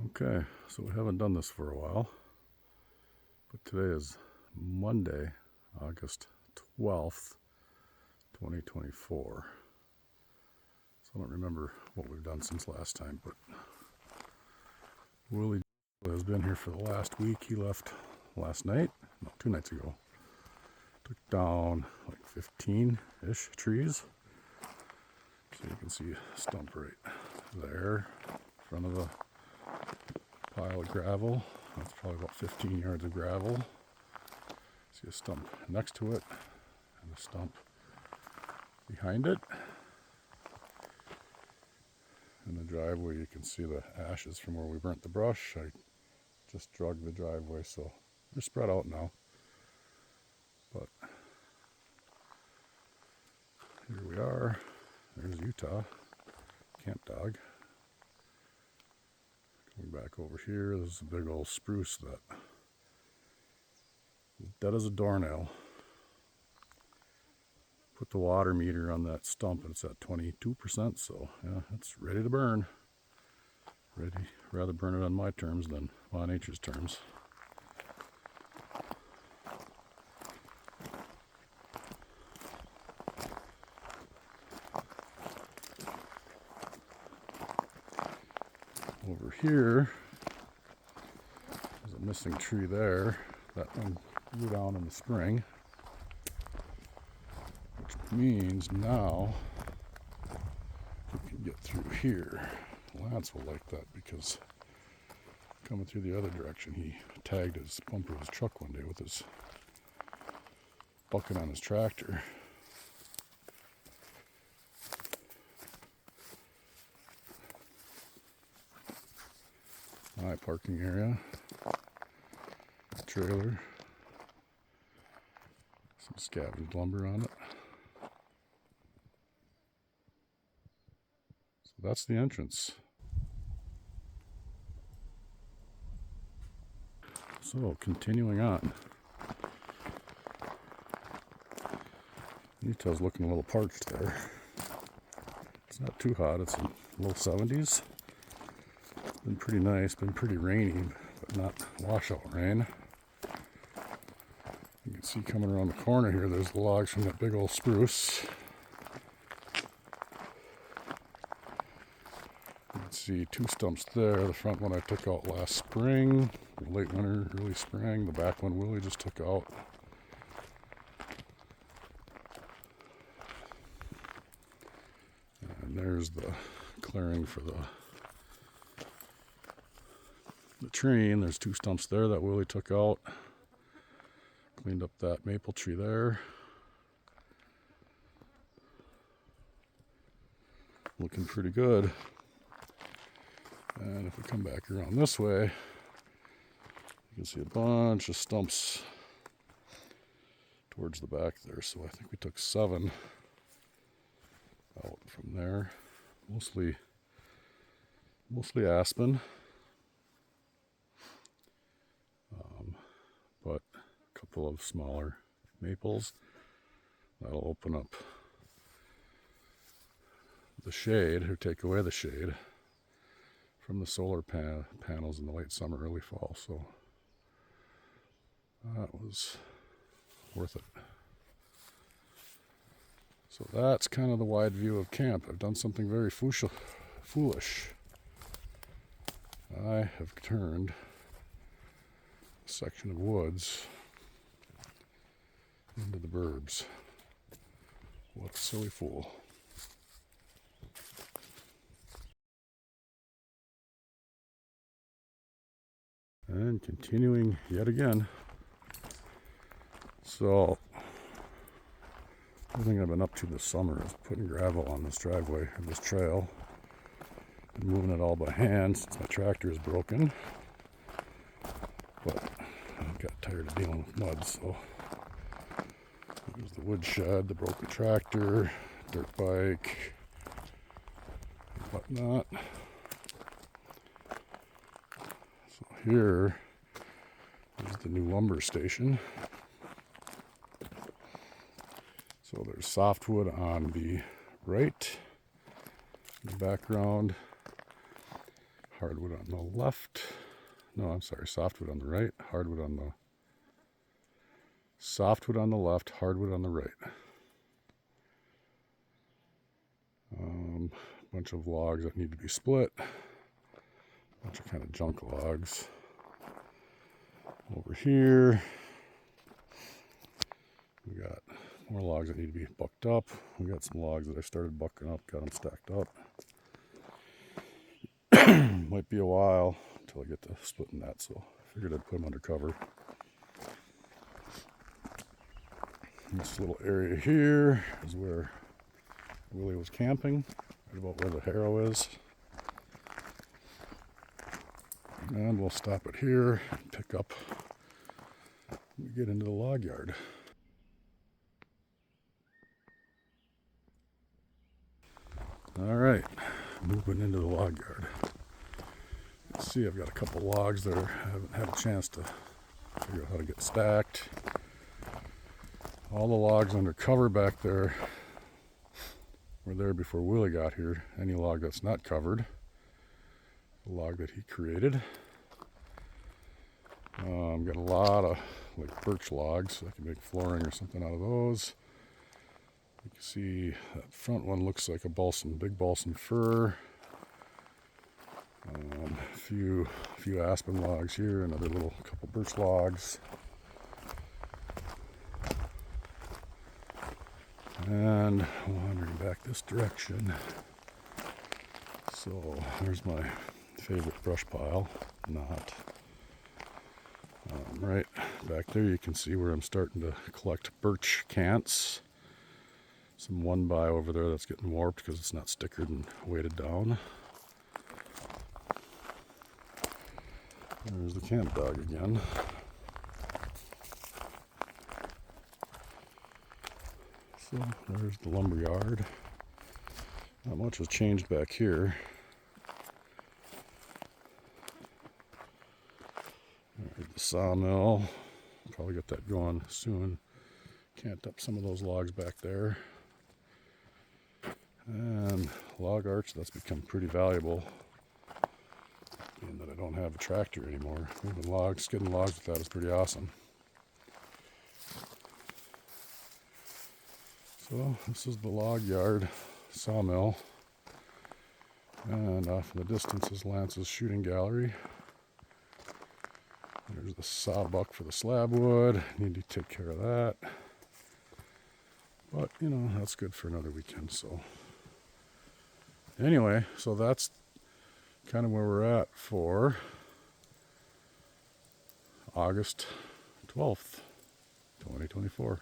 Okay, so we haven't done this for a while, but today is Monday, August 12th, 2024. So I don't remember what we've done since last time, but Willie has been here for the last week. He left last night, no, 2 nights ago. Took down like 15-ish trees. So you can see a stump right there in front of the pile of gravel. That's probably about 15 yards of gravel. See a stump next to it and a stump behind it. In the driveway you can see the ashes from where we burnt the brush. I just drug the driveway, so they're spread out now. But here we are. There's Utah, camp dog. Coming back over here, there's a big old spruce that is dead as a doornail. Put the water meter on that stump and it's at 22%, so yeah, it's ready to burn. Rather burn it on my terms than on nature's terms. Over here, there's a missing tree there. That one grew down in the spring, which means now we can get through here. Lance will like that because coming through the other direction, he tagged his bumper of his truck one day with his bucket on his tractor. My parking area, trailer, some scavenged lumber on it. So that's the entrance. So continuing on. Utah's looking a little parched there. It's not too hot, it's in low 70s. It's been pretty nice, been pretty rainy, but not washout rain. You can see coming around the corner here, there's the logs from that big old spruce. You can see 2 stumps there. The front one I took out last spring, late winter, early spring. The back one Willie just took out. And there's the clearing for the tree, and there's 2 stumps there that Willie took out. Cleaned up that maple tree there. Looking pretty good. And if we come back around this way, you can see a bunch of stumps towards the back there. So I think we took 7 out from there. Mostly aspen. But a couple of smaller maples. That'll open up the shade, or take away the shade from the solar panels in the late summer, early fall. So that was worth it. So that's kind of the wide view of camp. I've done something very foolish. I have turned a section of woods into the burbs. What a silly fool. And continuing yet again. So, everything I've been up to this summer is putting gravel on this driveway, or this trail. Been moving it all by hand since my tractor is broken. But I got tired of dealing with mud, so there's the wood shed, the broken tractor, dirt bike, whatnot. So here is the new lumber station. So there's softwood on the right, in the background, hardwood on the left. No, I'm sorry, softwood on the right, hardwood on the softwood on the left, hardwood on the right. Bunch of logs that need to be split. Bunch of kind of junk logs. Over here, we got more logs that need to be bucked up. We got some logs that I started bucking up, got them stacked up. Might be a while until I get to splitting that, so I figured I'd put them under cover. This little area here is where Willie was camping, right about where the harrow is. And we'll stop it here and pick up when we get into the log yard. All right, moving into the log yard. Let's see, I've got a couple logs that I haven't had a chance to figure out how to get stacked. All the logs under cover back there were there before Willie got here. Any log that's not covered, a log that he created. Got a lot of like birch logs, so I can make flooring or something out of those. You can see that front one looks like a big balsam fir. A few aspen logs here, another little couple birch logs. And wandering back this direction. So there's my favorite brush pile. Right back there you can see where I'm starting to collect birch cants. Some 1x over there that's getting warped because it's not stickered and weighted down. There's the camp dog again. So there's the lumber yard. Not much has changed back here. There's the sawmill. Probably get that going soon. Cant up some of those logs back there. And log arch, that's become pretty valuable. Being that I don't have a tractor anymore. Moving logs, skidding logs with that is pretty awesome. So this is the log yard sawmill. And off in the distance is Lance's shooting gallery. There's the sawbuck for the slab wood. Need to take care of that. But, you know, that's good for another weekend. So anyway, so that's kind of where we're at for August 12th, 2024.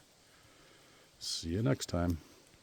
See you next time.